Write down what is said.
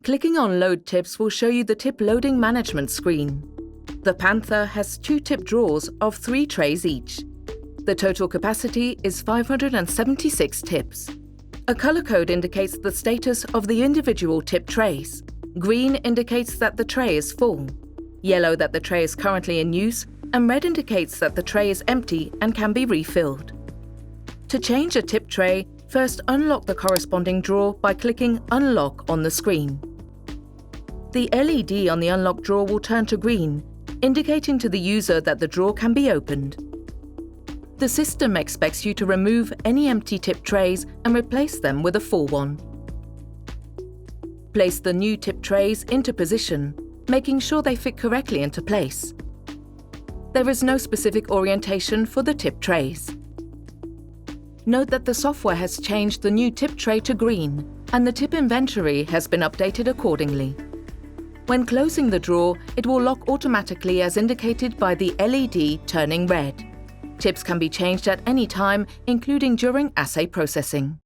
Clicking on Load Tips will show you the tip loading management screen. The Panther has 2 tip drawers of 3 trays each. The total capacity is 576 tips. A color code indicates the status of the individual tip trays. Green indicates that the tray is full, yellow that the tray is currently in use, and red indicates that the tray is empty and can be refilled. To change a tip tray, first unlock the corresponding drawer by clicking Unlock on the screen. The LED on the unlock drawer will turn to green, indicating to the user that the drawer can be opened. The system expects you to remove any empty tip trays and replace them with a full one. Place the new tip trays into position, making sure they fit correctly into place. There is no specific orientation for the tip trays. Note that the software has changed the new tip tray to green, and the tip inventory has been updated accordingly. When closing the drawer, it will lock automatically as indicated by the LED turning red. Tips can be changed at any time, including during assay processing.